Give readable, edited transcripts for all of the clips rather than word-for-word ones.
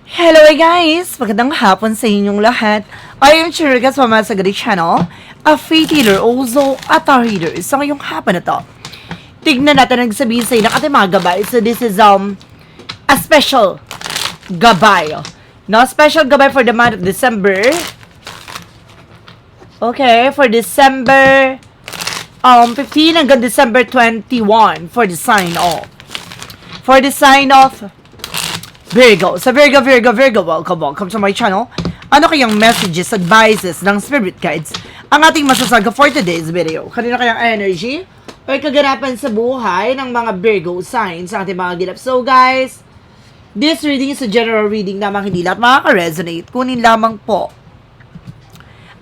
Hello guys! Magandang hapon sa inyong lahat. I am Chirigas from Masagari Channel, a faith healer also at a reader. Sa ngayong hapon na to, tignan natin ang sabihin sa inyo ng ating mga gabay. So this is a special gabay. No, special gabay for the month of December. Okay, for December 15 hanggang December 21 for the sign off. For the sign off Virgo. So Virgo, welcome to my channel. Ano kayang messages, advices ng spirit guides ang ating masasaga for today's video? Kanina kayang energy o kaganapan sa buhay ng mga Virgo signs sa ating mga ginap. So guys, this reading is a general reading lamang, hindi lahat makaka-resonate. Kunin lamang po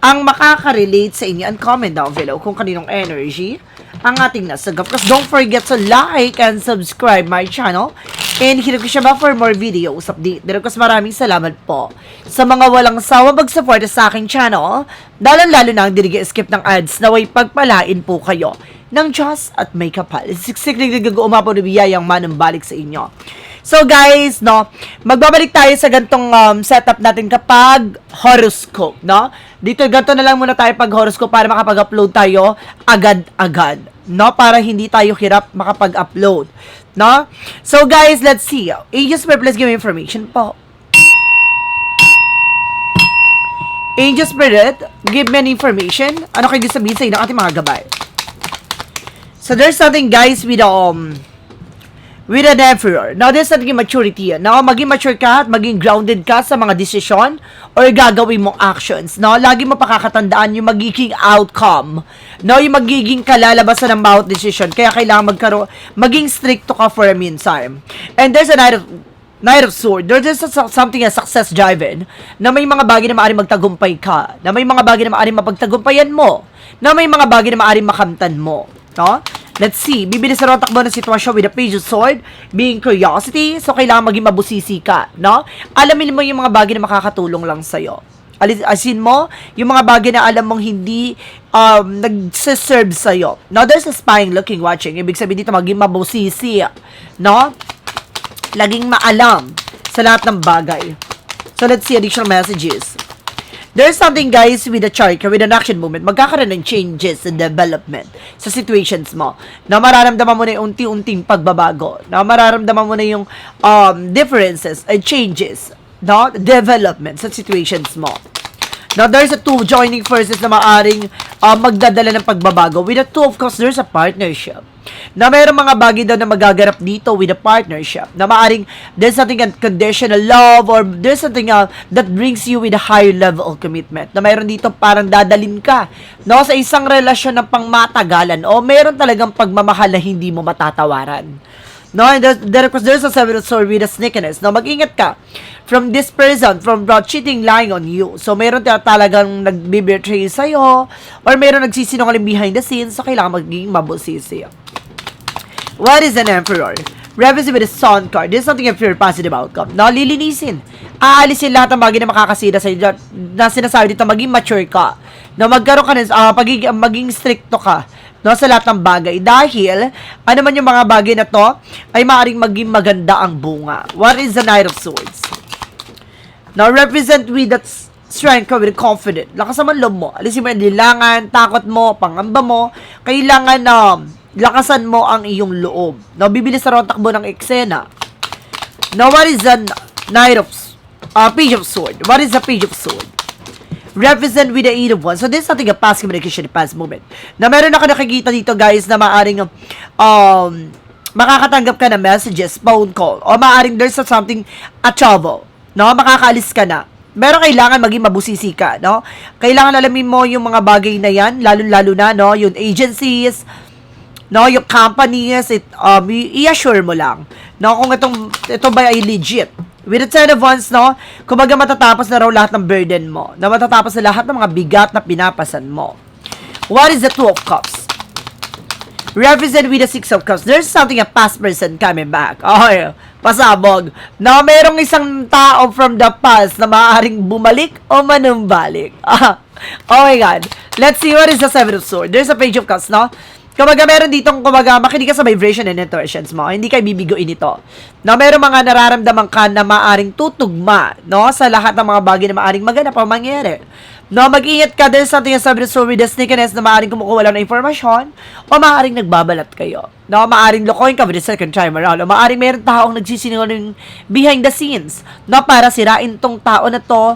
ang makaka-relate sa inyo and comment down below kung kaninong energy ang ating nasagap. Because don't forget to like and subscribe my channel and hit ko siya ba for more videos update. Because maraming salamat po sa mga walang sawa mag-support sa aking channel. Lalo na ang skip ng ads na way pagpalain po kayo ng Diyos at may kapal. Siksik umapaw na biyayang manumbalik sa inyo. So guys, no, magbabalik tayo sa gantong setup natin kapag horoscope, no? Dito ganito na lang muna tayo pag horoscope para makapag-upload tayo agad-agad, no? Para hindi tayo hirap makapag-upload, no? So guys, let's see. Angels, please give me information po. Angel Spirit, give me an information. Ano kayo sabihin sa inyo ng ating mga gabay? So there's something guys with an emperor. Now, there's something maturity. Now, maging mature ka at maging grounded ka sa mga desisyon or gagawin mong actions. No? Lagi mo pakakatandaan yung magiging outcome. No? Yung magiging kalalabasan ng bawat desisyon. Kaya kailangan maging stricto ka for a meantime. And there's a Knight of Swords. There's something as success driven na may mga bagay na maaaring magtagumpay ka. Na may mga bagay na maaaring mapagtagumpayan mo. Na may mga bagay na maaaring makamtan mo. No? Let's see. Bibilis na takbo ng sitwasyon with the Page of Sword, being curiosity. So, kailangan maging mabusisi ka, no? Alamin mo yung mga bagay na makakatulong lang sa'yo. Asin mo, yung mga bagay na alam mong hindi nagsiserve sa'yo. Now, there's a spying, looking, watching. Ibig sabihin dito, maging mabusisi, no? Laging maalam sa lahat ng bagay. So, let's see additional messages. There's something guys with a chart, with an action movement, magkakaroon ng changes and development sa situations mo. Na mararamdaman mo na yung unti-unting pagbabago. Na mararamdaman mo na yung differences and changes, no? Development sa situations mo. Now, there's a two joining forces na maaring magdadala ng pagbabago. With a two, of course, there's a partnership. Na mayroong mga bagay daw na magaganap dito with a partnership. Na maaring there's something unconditional love or there's something that brings you with a higher level of commitment. Na mayroon dito parang dadalin ka, no, sa isang relasyon ng pangmatagalan o mayroon talagang pagmamahal na hindi mo matatawaran. No, and there's a seven of swords with a sneakiness. No, mag-ingat ka from this person, from cheating, lying on you. So, mayroon talagang nag-betray sa'yo or mayroon nagsisinungaling behind the scenes. So, kailangan magiging mabusisi. What is an emperor? Represent with a sun card. This is something of pure positive outcome. No, lilinisin. Aalisin lahat ng bagay na makakasira sa inyo. Na sinasabi dito, maging mature ka. No, magkaroon ka ng, maging stricto ka. No, sa lahat ng bagay. Dahil, ano man yung mga bagay na to, ay maaaring maging maganda ang bunga. What is the Knight of Swords? Now, represent with that strength ka, with confident. Lakas naman loob mo. Alisin mo yung lilangan, takot mo, pangamba mo. Kailangan lakasan mo ang iyong loob. Now, bibilis na rin takbo ng eksena. Now, what is the Knight of Page of Sword? What is the Page of Sword? Represent with the Eight of Wands. So, this is something a past communication, past moment. Na meron ako nakikita dito, guys, na maaring makakatanggap ka ng messages, phone call, o maaring there's something, a travel, no? Makakaalis ka na. Pero kailangan maging mabusisi ka, no? Kailangan alamin mo yung mga bagay na yan, lalo na, no? Yung agencies, no? Yung companies, i-assure mo lang, no? Kung ito ba ay legit. With the Ten of Wands, no? Kumbaga matatapos na raw lahat ng burden mo. Na matatapos na lahat ng mga bigat na pinapasan mo. What is the Two of Cups? Represent with the Six of Cups. There's something a past person coming back. Okay, pasabog. Na mayroong isang tao from the past na maaaring bumalik o manumbalik. Oh my God. Let's see what is the Seven of Swords. There's a Page of Cups, no? Kumbaga, meron ditong, kumbaga, makinig ka sa vibration and intuitions mo. Hindi ka bibiguin ito. No, meron mga nararamdaman ka na maaring tutugma, no, sa lahat ng mga bagay na maaring maganap o mangyari. No, mag-ingat ka din sa ating sabi with the sneakiness na maaring kumukuha lang ng informasyon o maaring nagbabalat kayo. No, maaring lokohin ka with the second time around o maaring meron taong nagsisinungaling behind the scenes, no, para sirain tong tao na to.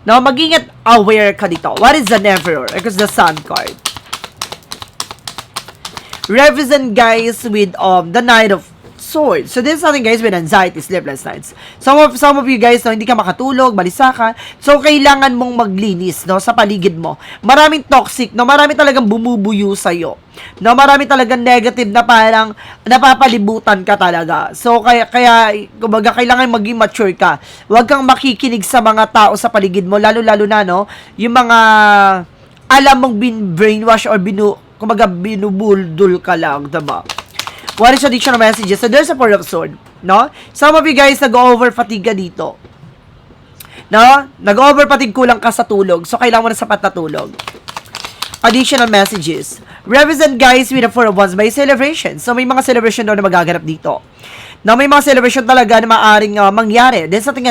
No, mag-ingat, aware ka dito. What is the Emperor? Because the Sun card represent, guys, with the Knight of Swords. So this is something, guys, with anxiety, sleepless nights. Some of you guys, no, hindi ka makatulog, balisa ka. So kailangan mong maglinis, no, sa paligid mo. Maraming toxic, no, marami talagang bumubuyo sa iyo. No, marami talagang negative na parang napapalibutan ka talaga. So kaya kumbaga kailangan maging mature ka. Huwag kang makikinig sa mga tao sa paligid mo, lalo na, no, yung mga alam mong brainwash or kumbaga binubuldul ka lang, diba? What is additional messages? So there's a Four of Swords, no? Some of you guys nag-over fatigue ka dito. No? Nag-over fatigue, kulang ka sa tulog. So kailangan mo na sapat na tulog. Additional messages. Represent, guys, with the Four of Wands by celebration. So may mga celebration daw na magaganap dito. Now, may mga celebration talaga na maaring mangyari. There's something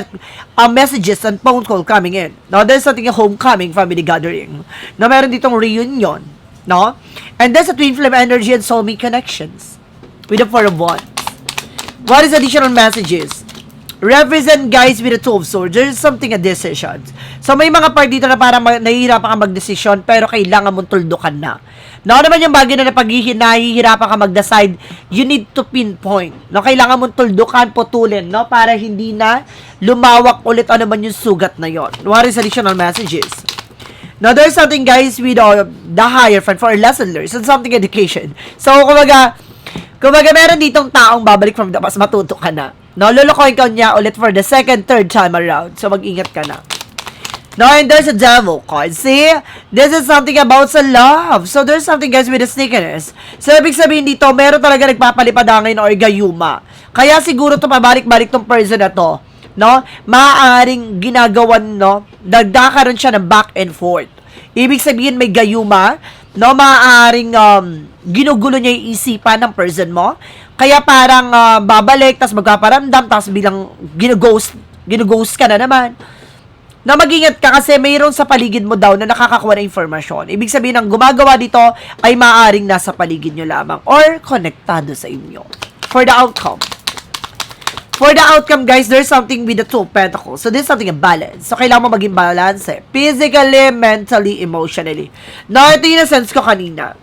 messages and phone call coming in. Now, there's something homecoming, family gathering. Now, meron ditong reunion. No? And there's a twin flame energy and soulmate connections with the Four of Wands. What is additional messages? Represent, guys, with the Two of Swords. There's something a decision. So, may mga part dito na parang nahihirapan ka mag-desisyon pero kailangan mong tuldukan na. No, naman yung bagay na nahihirapan ka mag-decide, you need to pinpoint. No, kailangan mong tuldukan, putulin, no, para hindi na lumawak ulit ano man yung sugat na yon. What is additional messages? Now, there's something, guys, with the higher friend for lesson learners and something education. So, kumbaga, meron ditong taong babalik from the past, matuto ka na. No, lulukoy ka niya ulit for the second, third time around. So, mag-ingat ka na. No, and there's a devil card. See? This is something about sa love. So, there's something, guys, with the sneakiness. So, ibig sabihin dito, meron talaga nagpapalipadangin or gayuma. Kaya siguro to pabalik-balik tong person na to. No? Maaaring ginagawan, no? Nagkakaroon siya ng back and forth. Ibig sabihin may gayuma, no? Maaaring ginugulo niya yung isipan ng person mo. Kaya parang babalik, tas magpaparamdam, tas bilang ginughost ka na naman. Na mag-ingat ka kasi mayroon sa paligid mo daw na nakakakuha ng informasyon. Ibig sabihin ang gumagawa dito ay maaaring nasa paligid nyo lamang or konektado sa inyo. For the outcome. For the outcome, guys, there's something with the Two of Pentacles. So, there's something in balance. So, kailangan mo maging balance physically, mentally, emotionally. Now, ito yung sense ko kanina.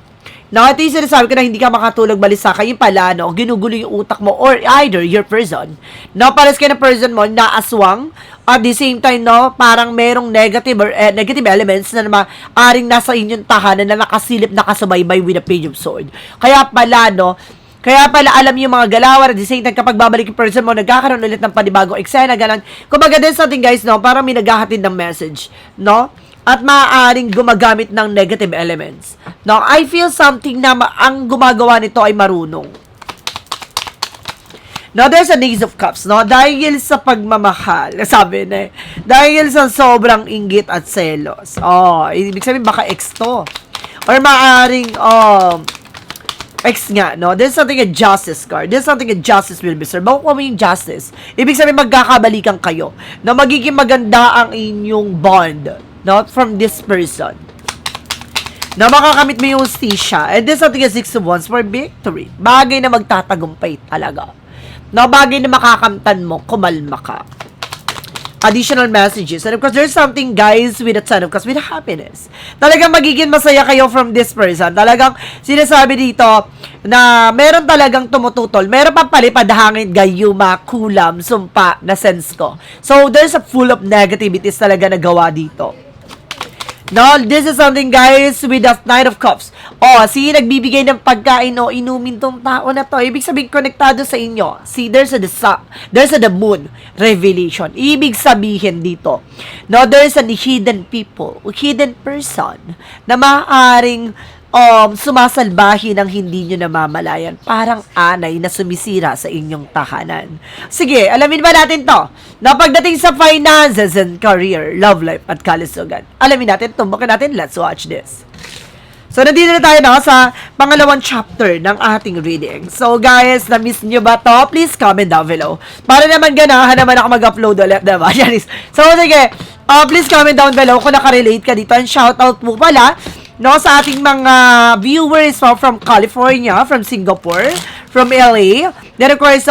Now, ito yung sinasabi ko na hindi ka makatulog, balisa ka, yung pala, no, ginugulo yung utak mo or either your person. Now, pares kayo na person mo na aswang at the same time, no, parang merong negative or negative elements na maaring nasa inyong tahanan na nakasilip, nakasubaybay with a Page of Swords. Kaya pala, no, alam yung mga galawan, at the same time, kapag babalik yung person mo, nagkakaroon ulit ng panibagong eksena, ganun. Kumbaga din sa ating, guys, no, parang may naghahatid ng message, no? At maaaring gumagamit ng negative elements. No, I feel something na ang gumagawa nito ay marunong. Now, there's an Ace of Cups, no? Dahil sa pagmamahal, sabi na dahil sa sobrang inggit at selos. Oh, ibig sabihin, baka ex to. Or maaaring, X nga, no? There's something a justice card. There's something a justice will be served. Makukuha mo yung justice. Ibig sabihin, magkakabalikan kayo. Na magiging maganda ang inyong bond. No? From this person. Na makakamit mo yung hustisya. And there's something a Six of Wands for victory. Bagay na magtatagumpay talaga. No? Bagay na makakamtan mo, kumalma ka. Additional messages. And of course, there's something, guys, with the Ten of Cups, with happiness. Talagang magiging masaya kayo from this person. Talagang sinasabi dito na meron talagang tumututol. Meron pa palipad hangin, gayuma, kulam, sumpa na sense ko. So, there's a full of negativities talaga na gawa dito. No, this is something, guys, with the Knight of Cups. Oh, see, nagbibigay ng pagkain o inumin tong tao na to. Ibig sabihin, konektado sa inyo. See, there's the moon revelation. Ibig sabihin dito, no, there's a hidden people, hidden person na maaaring sumasalbahin ng hindi nyo namamalayan. Parang anay na sumisira sa inyong tahanan. Sige, alamin ba natin to? Na pagdating sa finances and career, love life at kalusugan. Alamin natin, tumbukin natin, let's watch this. So, nandito na tayo na sa pangalawang chapter ng ating reading. So, guys, na-miss nyo ba to? Please comment down below. Para naman ganahan naman ako mag-upload ulit, diba? So, sige, please comment down below kung nakarelate ka dito. And shoutout po pala, no, sa ating mga viewers from California, from Singapore, from LA, then of course,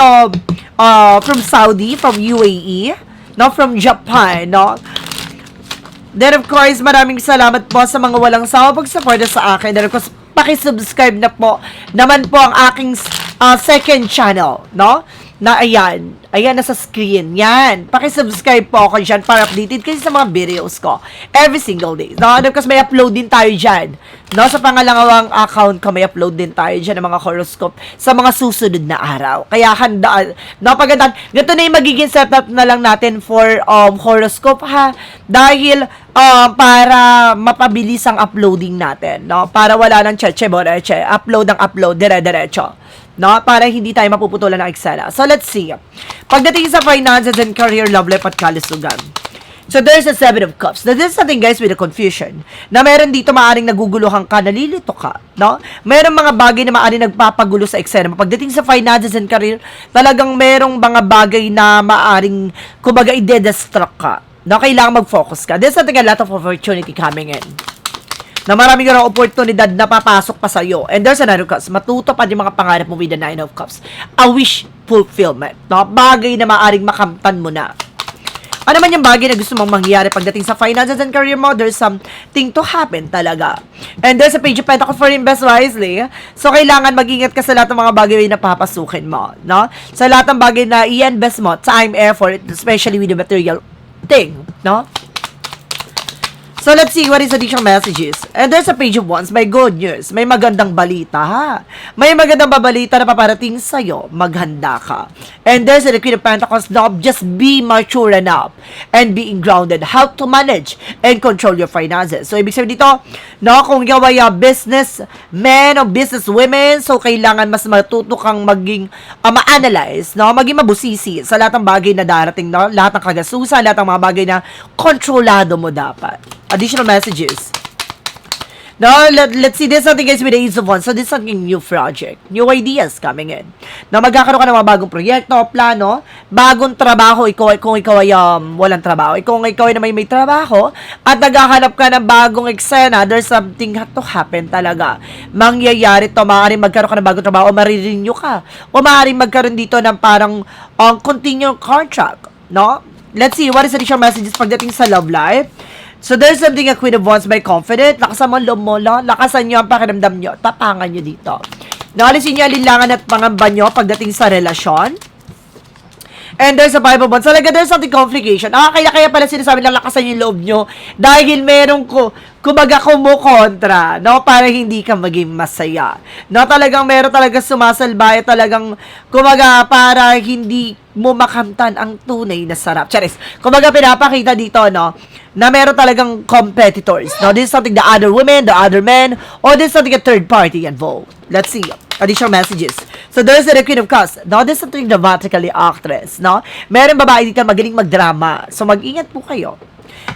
from Saudi, from UAE, no, from Japan, no. Then of course, maraming salamat po sa mga walang sawa pag-suporta sa akin. Then of course, paki-subscribe na po naman po ang aking second channel, no? Na ayan, nasa screen. Yan. Paki-subscribe po ako dyan para updated kayo sa mga videos ko every single day. No? Kasi may upload din tayo dyan. No? Sa pangalawang account ko, may upload din tayo dyan ng mga horoscope sa mga susunod na araw. Kaya handaan. No? Pagandaan. Ganito na yung magiging setup na lang natin for horoscope, ha? Dahil para mapabilis ang uploading natin. No? Para wala nang cheche-boreche. Upload ng upload, dire-diretso. No? Para hindi tayo mapuputulan ng eksena. So, let's see. Pagdating sa finances and career, love life at kalusugan. So, there's a 7 of cups. Now, this is something, guys, with a confusion. Na meron dito maaring naguguluhan ka, nalilito ka. No? Meron mga bagay na maaring nagpapagulo sa eksena. Pagdating sa finances and career, talagang merong mga bagay na maaring, kumbaga, ide-destruct ka. No? Kailangan mag-focus ka. There's something, a lot of opportunity coming in. Na maraming ng oportunidad na papasok pa sa'yo. And there's another cups. Matutupad yung mga pangarap mo with the 9 of cups. A wish fulfillment. No? Bagay na maaring makamtan mo na. Ano man yung bagay na gusto mong mangyari pagdating sa finances and career mo, there's something to happen talaga. And there's a page of pentacles for invest wisely. So, kailangan mag-ingat ka sa lahat ng mga bagay na papasukin mo. No? Sa lahat ng bagay na i-invest mo, time, effort, especially with the material thing. No? So, let's see what is additional messages. And there's a page of wands. May good news. May magandang balita, ha? May magandang babalita na paparating sa'yo. Maghanda ka. And there's a Queen of Pentacles. Now, just be mature enough and being grounded. How to manage and control your finances. So, ibig sabihin dito, no, kung ikaw ay business men o business women, so, kailangan mas matuto kang maging ma-analyze, no? Maging mabusisi sa lahat ng bagay na darating, no? Lahat ng kagasusan, lahat ng mga bagay na kontrolado mo dapat. Additional messages. Now, let's see. There's something, guys, with the Ace of Wands. So, this is something new project. New ideas coming in. Na magkakaroon ka ng mga bagong proyekto, plano, bagong trabaho, kung ikaw ay walang trabaho. Kung ikaw ay may trabaho, at naghahanap ka ng bagong eksena, there's something to happen talaga. Mangyayari to, maaaring magkaroon ka ng bagong trabaho, o marirenew ka. O maaaring magkaroon dito ng parang continual contract. No? Let's see. What is additional messages pagdating sa love life? So, there's something a Queen of Wands by confident. Lakasan mo ang loob mo, lakasan nyo ang pakiramdam nyo. Tapangan nyo dito. Nakalisin nyo alinlangan at pangamba nyo pagdating sa relasyon. And there's a Five of Wands. So, like, there's something complication. Kaya pala sinasabi na lakasan yung loob nyo. Dahil merong kumbaga kumukontra, no? Para hindi ka maging masaya. No? Talagang meron talaga sumasalbay. Talagang, kumbaga, para hindi mo makamtan ang tunay na sarap. Charis. Kumbaga, pinapakita dito, no? Na meron talagang competitors. No? This is something the other women, the other men, or this is something a third party involved. Let's see. Additional messages. So, there's the Queen of Cups. No? This is something dramatically actress. No? Meron babae dito magaling magdrama. So, mag-ingat po kayo.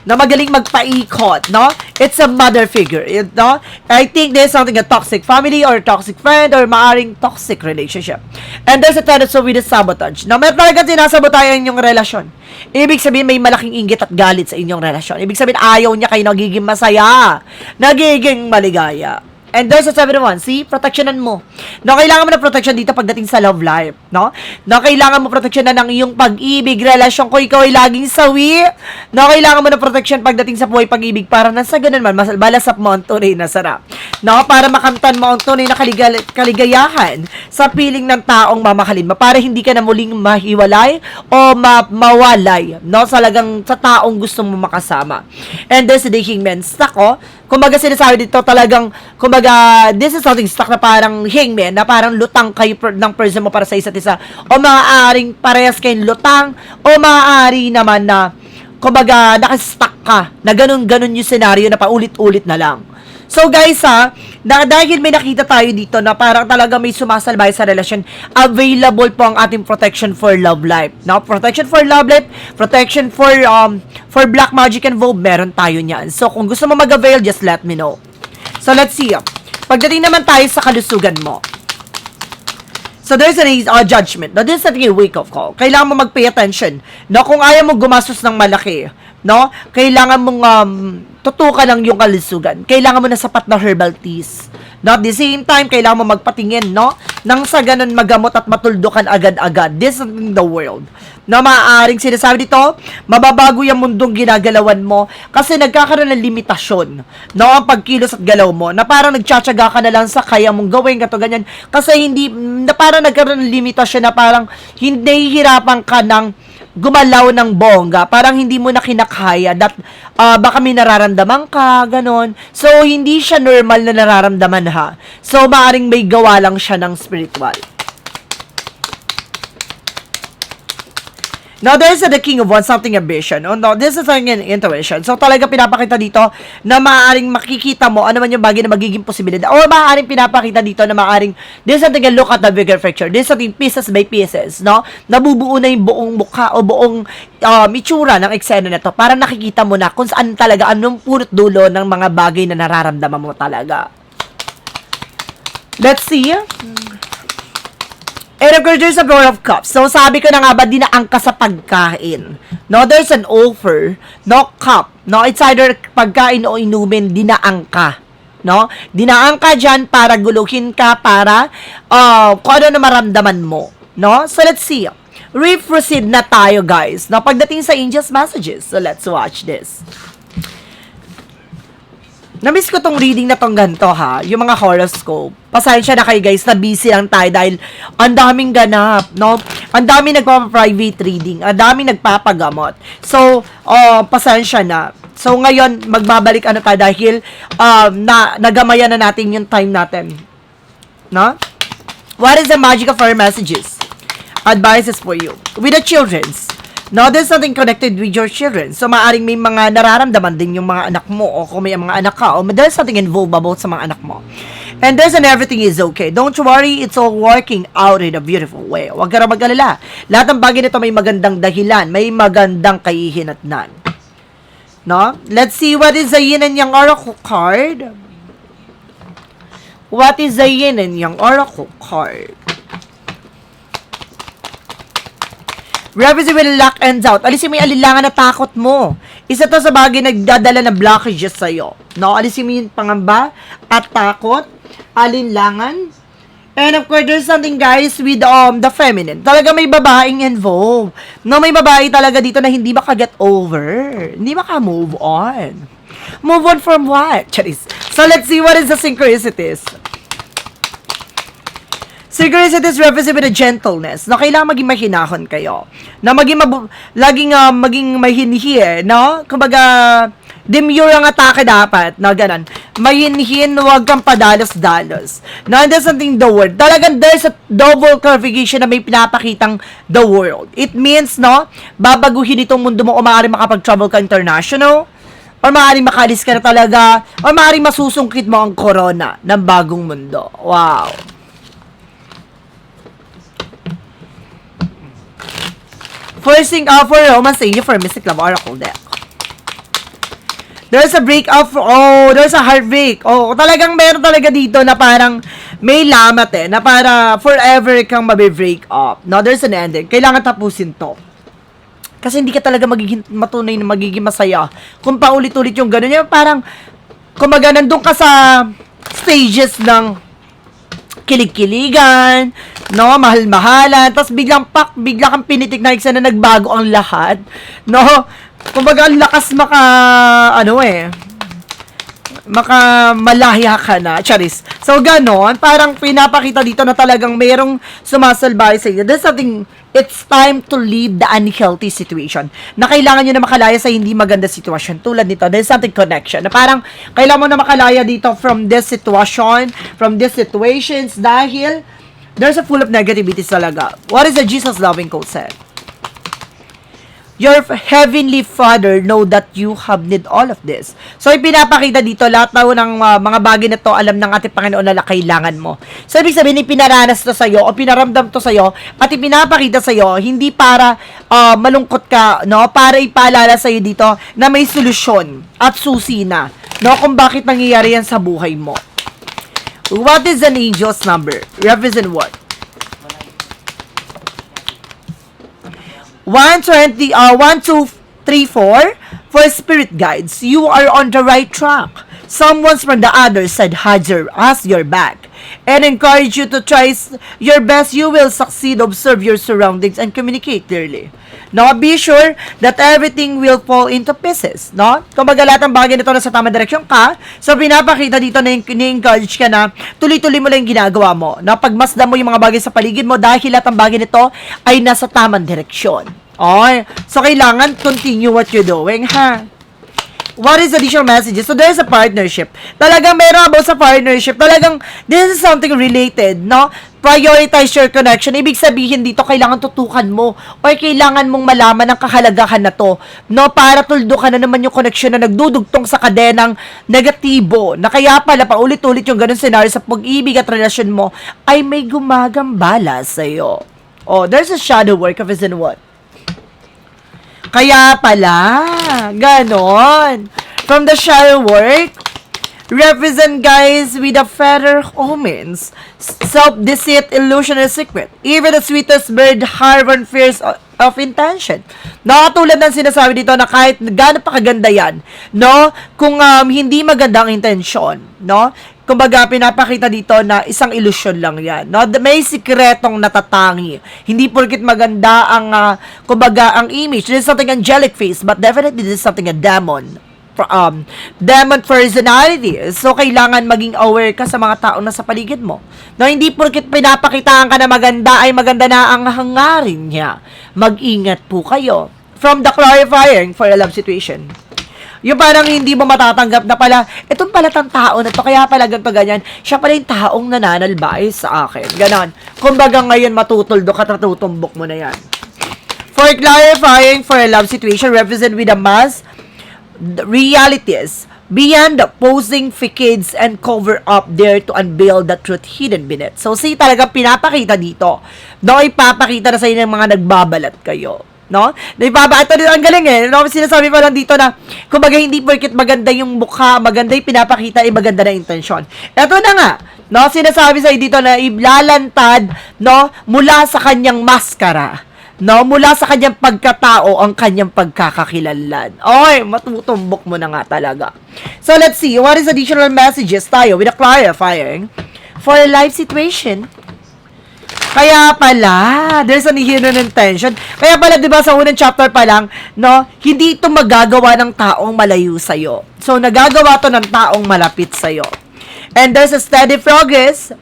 Na magaling magpaikot, no? It's a mother figure, no? I think there's something a toxic family or toxic friend or maaring toxic relationship. And there's a tendency with a sabotage. No? Meron talaga sinasabotayan yung relasyon. Ibig sabihin, may malaking inggit at galit sa inyong relasyon. Ibig sabihin, ayaw niya kayo nagiging masaya. Nagiging maligaya. And there's a 7 of Wands. See? Protectionan mo. No, kailangan mo na protection dito pagdating sa love life. No? No, kailangan mo proteksyonan ng iyong pag-ibig, relasyon ko, ikaw ay laging sawi. No, kailangan mo na protection pagdating sa buhay pag-ibig para na sa ganun man, malasap mo ang tunay na sarap. No, para makamtan mo ang tunay na kaligayahan sa piling ng taong mamahalin mo. Para hindi ka na muling mahiwalay o mawalay. No, salagang sa taong gusto mo makasama. And there's the hangman. Stuck, oh. Kumbaga sinasabi dito talagang, kumbaga, this is something stuck na parang hangman, na parang lutang kayo ng person mo para sa isa't isa. O maaaring parehas kayong lutang, o maaari naman na, kumbaga, nakastuck ka, na ganun-ganun yung scenario na paulit-ulit na lang. So guys dahil may nakita tayo dito na parang talaga may sumasalbay sa relasyon, available po ang ating protection for love life. Now, protection for love life, protection for black magic and vogue, meron tayo niyan. So kung gusto mo mag-avail, just let me know. So let's see. Pagdating naman tayo sa kalusugan mo, so there's a judgment. No, this is a wake-up call. Kailangan mo mag-pay attention. No, kung ayaw mo gumastos ng malaki, no, kailangan mong tutukan ng yung kalusugan. Kailangan mo na sapat na herbal teas. No, at the same time, kailangan mo magpatingin, no, nang sa ganun magamot at matuldukan agad-agad. This is the world. No, maaaring sinasabi dito, mababago yung mundong ginagalawan mo kasi nagkakaroon ng limitasyon, no, ang pagkilos at galaw mo, na parang nagtsatsaga ka na lang sa kaya mong gawin kato ganyan, kasi hindi, na parang nagkaroon ng limitasyon na parang hindi hihirapan ka ng gumalaw ng bongga, parang hindi mo na kinakaya, that baka may nararamdaman ka, ganon. So, hindi siya normal na nararamdaman ha. So, maaring may gawa lang siya ng spiritual. Now, there's the King of Wands, something ambition. Oh, no, this is an intuition. So, talaga pinapakita dito na maaaring makikita mo ano man yung bagay na magiging posibilidad. Or maaaring pinapakita dito na maaaring, this is something, look at the bigger picture. This is something pieces by pieces, no? Nabubuo na yung buong mukha o buong itsura ng eksena na to. Para nakikita mo na kung saan talaga, anong punot dulo ng mga bagay na nararamdaman mo talaga. Let's see. And of course, there's a Four of Cups. So, sabi ko na nga ba, dinaan ka sa pagkain. No, there's an offer, no, cup. No, it's either pagkain o inumin, dinaan ka. No, dinaan ka dyan para guluhin ka, para kung ano na maramdaman mo. No, so let's see. Re-proceed na tayo, guys. No, pagdating sa Angel's Messages. So, let's watch this. Namiss ko tong reading na tong ganito ha, yung mga horoscope. Pasensya na kayo guys, na busy lang tayo dahil ang daming ganap, no? Ang daming nagpapa-private reading, ang daming nagpapagamot. So, pasensya na. So, ngayon, magbabalik ano tayo dahil nagamayan na natin yung time natin. No? What is the magic of our messages? Advices for you. With the children's. No, there's something connected with your children. So, maaring may mga nararamdaman din yung mga anak mo o kung may mga anak ka o there's something involved about sa mga anak mo. And there's an everything is okay. Don't worry, it's all working out in a beautiful way. Huwag ka na mag-alala. Lahat ng bagay nito may magandang dahilan, may magandang kahihinatnan. No? Let's see what is the Yin and Yang Oracle card. What is the Yin and Yang Oracle card? Represent with luck and doubt. Alisin mo yung alilangan na takot mo. Isa to sa bagay nagdadala na blockages sa'yo. No? Alisin mo yung pangamba at takot, alinlangan. And of course, there's something guys with the feminine. Talaga may babaeng involved. No, may babae talaga dito na hindi maka-get over. Hindi maka-move on. Move on from what? Charis. So let's see what is the synchronicities. Synchronicities represent with a gentleness. Na kailangan maging mahinahon kayo. Na maging mahinhi, no? Kumbaga, demure ang atake dapat, na ganun. Mahinhin, huwag kang padalos-dalos. Now, there's something the word. Talagang there's a double clarification na may pinapakitang the world. It means, no, babaguhin itong mundo mo o maaaring makapag-travel ka international, o maaaring makalis ka na talaga, o maaaring masusungkit mo ang corona ng bagong mundo. Wow. First thing for romance, thank you for Mystic Love Oracle deck. There's a breakup, there's a heartbreak. Talagang meron talaga dito na parang may lamat na para forever kang mabe-break up. No, there's an ending. Kailangan tapusin to. Kasi hindi ka talaga magiging matunay na magiging masaya. Kung paulit-ulit yung gano'n, yung parang, kumaga, nandun ka sa stages ng kilig-kiligan, no, mahal-mahalan, tapos bigla kang pinitik na iksa na nagbago ang lahat, no, kumbaga ang lakas malahya ka na, charis. So, ganon, parang pinapakita dito na talagang mayroong sumasalbay sa inyo. There's something, it's time to leave the unhealthy situation. Na kailangan nyo na makalaya sa hindi maganda sitwasyon. Tulad nito, there's something connection. Na parang, kailangan mo na makalaya dito from this situation, from these situations, dahil there's a full of negativity talaga. What is the Jesus loving quote said? Your heavenly Father know that you have need all of this. So, ipinapakita dito, lahat ng mga bagay na to, alam ng ating Panginoon na kailangan mo. So, ibig sabihin, pinaranas to sa'yo, o pinaramdam to sa'yo, at ipinapakita sa'yo, hindi para malungkot ka, no? Para ipaalala sa'yo dito na may solusyon at susi na, no? Kung bakit nangyayari yan sa buhay mo. What is an angel's number? Represent what? 1, 2, 3, 4. For spirit guides, you are on the right track. Someone from the other side has your back and encourage you to try your best. You will succeed. Observe your surroundings and communicate clearly. No, be sure that everything will fall into pieces. No? Kumbaga lahat ng bagay nito nasa tamang direksyon ka. So, pinapakita dito na ni-encourage ka na tuloy-tuloy mo lang yung ginagawa mo. No? Pagmasdan mo yung mga bagay sa paligid mo dahil lahat ng bagay nito ay nasa tamang direksyon. Okay. So, kailangan continue what you're doing, ha? What is additional messages? So, there's a partnership. Talagang meron about sa partnership. Talagang, this is something related, no? Prioritize your connection. Ibig sabihin dito, kailangan tutukan mo or kailangan mong malaman ang kahalagahan na to, no? Para tuldukan na naman yung connection na nagdudugtong sa kadenang negatibo, na kaya pala paulit-ulit yung ganun scenario sa pag-ibig at relasyon mo ay may gumagambala sa'yo. Oh, there's a shadow work of is in what? Kaya pala, ganon. From the shadow work, represent guys with the feather omens, self-deceit, illusion, and secret. Even the sweetest bird harbor fears of intention. No, tulad ng sinasabi dito na kahit gaano pa kaganda yan, no, kung hindi maganda ang intensyon, no, kumbaga pinapakita dito na isang ilusyon lang yan, no, may sikretong natatangi. Hindi porket maganda ang kumbaga ang image, this is something angelic face, but definitely this is something a demon. Demon personality. So, kailangan maging aware ka sa mga taong nasa paligid mo. No, hindi porket pinapakitaan ka na maganda ay maganda na ang hangarin niya. Mag-ingat po kayo. From the clarifying for a love situation. Yung parang hindi mo matatanggap na pala, itong pala tang tao na to, kaya pala ganito ganyan, siya pala yung taong nananalbay sa akin. Ganon. Kumbaga ngayon matutuldo ka, tutumbok mo na yan. For clarifying for a love situation, represent with a mass, realities beyond the posing facades and cover up there to unveil the truth hidden beneath. So, see, talagang pinapakita dito. No, ipapakita na sa inyo ng mga nagbabalat kayo. No? Ito dito, ang galing eh. No? Sinasabi pa lang dito na, kumbaga hindi porket maganda yung mukha, maganda yung pinapakita, maganda na intensyon. Ito na nga, no? Sinasabi sa'yo dito na ilalantad, no? Mula sa kanyang maskara. No, mula sa kanyang pagkatao ang kanyang pagkakakilanlan. Oy, matutumbok mo na nga talaga. So, let's see. What is additional messages tayo with a clarifying for a life situation? Kaya pala, there's an hidden intention. Kaya pala, di ba, sa unang chapter pa lang, no, hindi ito magagawa ng taong malayo sa'yo. So, nagagawa to ng taong malapit sa'yo. And there's a steady progress,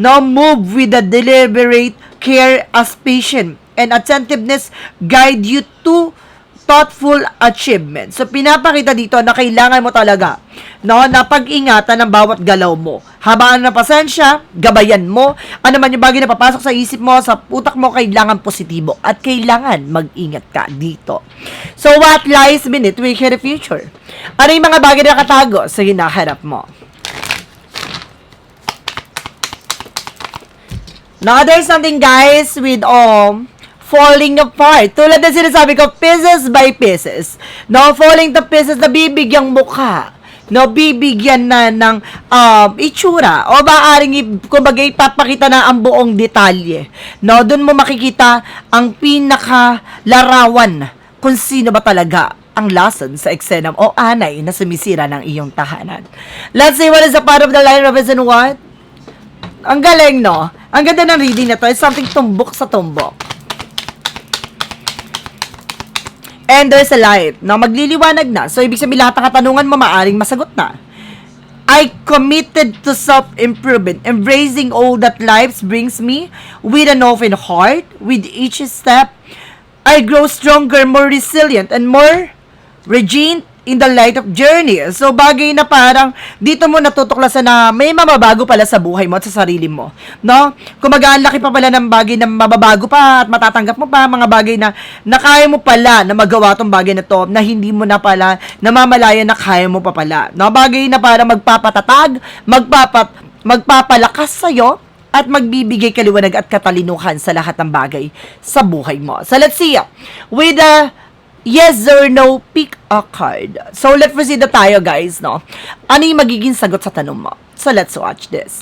no, move with a deliberate care as patient and attentiveness guide you to thoughtful achievement. So, pinapakita dito na kailangan mo talaga, no, na pag-ingatan ng bawat galaw mo. Habaan ng pasensya, gabayan mo, ano man yung bagay na papasok sa isip mo, sa utak mo, kailangan positibo. At kailangan mag-ingat ka dito. So, what lies beneath will share the future? Ano yung mga bagay na nakatago sa hinaharap mo? Now, there's something, guys, with falling apart. Tulad na sinasabi ko, pieces by pieces. No, falling to pieces na bibigyang mukha. No, bibigyan na ng itsura. O maaaring, kumbaga, ipapakita na ang buong detalye. No, dun mo makikita ang pinaka-larawan kung sino ba talaga ang lason sa eksenam o anay na sumisira ng iyong tahanan. Let's see what is a part of the line represent what? Ang galing, no? Ang ganda ng reading na to. It's something tumbok sa tumbok. And there's a light. Now, magliliwanag na. So, ibig sabihin lahat ng katanungan mo, maaring masagot na. I committed to self-improvement, embracing all that life brings me with an open heart. With each step, I grow stronger, more resilient, and more regained in the light of journey. So, bagay na parang dito mo natutuklasan na may mababago pala sa buhay mo at sa sarili mo. No? Kumaga, ang laki pa pala ng bagay na mababago pa at matatanggap mo pa mga bagay na kaya mo pala na magawa tong bagay na to na hindi mo na pala namamalaya na kaya mo pa pala. No? Bagay na para magpapatatag, magpapalakas sa'yo at magbibigay kaliwanag at katalinuhan sa lahat ng bagay sa buhay mo. So, let's see. With yes or no, pick a card. So, let's proceed na tayo, guys, no? Ano yung magiging sagot sa tanong mo? So, let's watch this.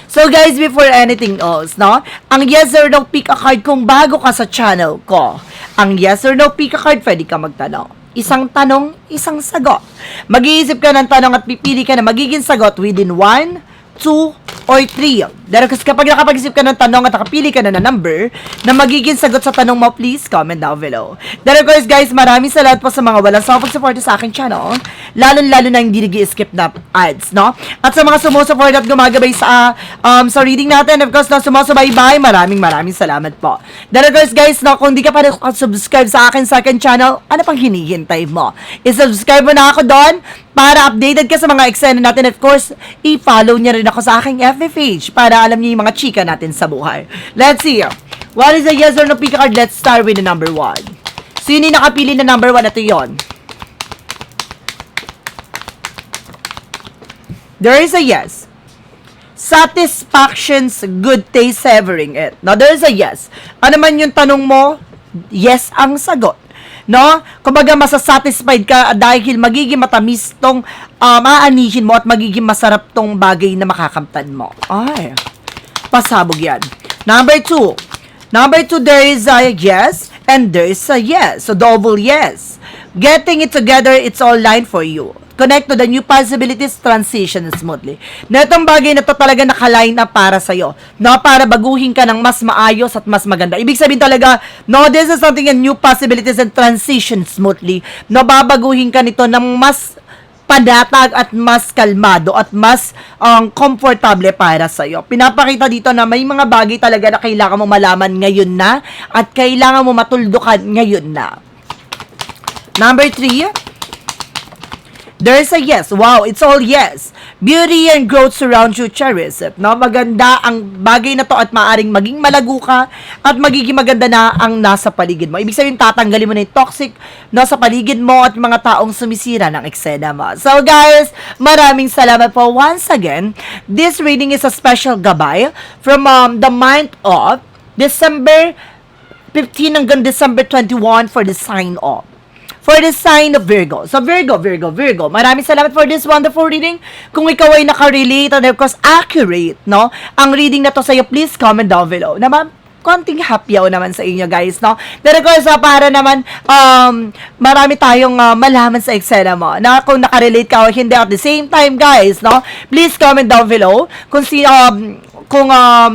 So guys, before anything else, no? Ang yes or no pick a card kung bago ka sa channel ko. Ang yes or no pick a card, pwede ka magtanong. Isang tanong, isang sagot. Mag-iisip ka ng tanong at pipili ka na magiging sagot within 1, 2, or 3. Dahil kasi kapag nakapag-isip ka ng tanong at nakapili ka na ng number na magiging sagot sa tanong mo, please comment down below. Dahil of course guys, maraming salamat po sa mga walang sawang pag-support sa aking channel. Lalo-lalo na hindi nag-skip na ads, no? At sa mga sumusupport at gumagabay sa reading natin, of course, na sumusubaybay, maraming salamat po. Dahil of course guys, no, kung di ka pa subscribe sa akin second channel, ano pang hinihintay mo? I-subscribe mo na ako doon para updated ka sa mga eksena natin. Of course, i-follow niya rin ako sa aking FB page para alam niyo yung mga chika natin sa buhay. Let's see. What is the yes or no pick a card? Let's start with the number 1. So, yun yung nakapili na number 1. Ito yun. There is a yes. Satisfaction's good taste savoring it. Now, there is a yes. Ano man yung tanong mo, yes ang sagot. No? Kumbaga, masasatisfied ka dahil magiging matamis tong aanihin mo at magiging masarap tong bagay na makakamtan mo. Ay, pasabog yan. Number 2. Number 2, there is a yes and there is a yes. So, double yes. Getting it together, it's all line for you. Connect to the new possibilities, transition smoothly. Na itong bagay na to talaga nakaline na para sa'yo. No, para baguhin ka ng mas maayos at mas maganda. Ibig sabihin talaga, no, this is something and new possibilities and transition smoothly. No, babaguhin ka nito ng mas padatag at mas kalmado at mas komportable para sa'yo. Pinapakita dito na may mga bagay talaga na kailangan mo malaman ngayon na at kailangan mo matuldukan ngayon na. Number 3, there's a yes. Wow, it's all yes. Beauty and growth surround you, cherish it. No, maganda ang bagay na to at maaring maging malago ka at magiging maganda na ang nasa paligid mo. Ibig sabihin, tatanggalin mo na yung toxic nasa paligid mo at mga taong sumisira ng eksena mo. So guys, maraming salamat po once again. This reading is a special gabay from the month of December 15 hanggang December 21 for the sign of. For the sign of Virgo. So, Virgo. Maraming salamat for this wonderful reading. Kung ikaw ay nakarelate and of course accurate, no? Ang reading na to sa'yo, please comment down below. Na konting hapyaw naman sa inyo, guys, no? Then, of course, para naman, marami tayong malaman sa eksena mo. Na kung nakarelate ka o hindi at the same time, guys, no? Please comment down below kung kung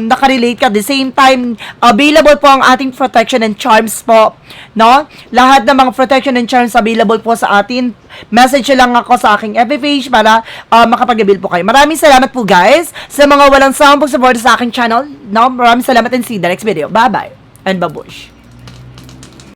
nakarelate ka. At the same time, available po ang ating protection and charms po, no? Lahat ng mga protection and charms available po sa atin. Message lang ako sa aking FB page para makapag-avail po kayo. Maraming salamat po, guys, sa mga walang sawang pag-support sa aking channel, no? Maraming salamat and see you in the next video. Bye-bye and babush.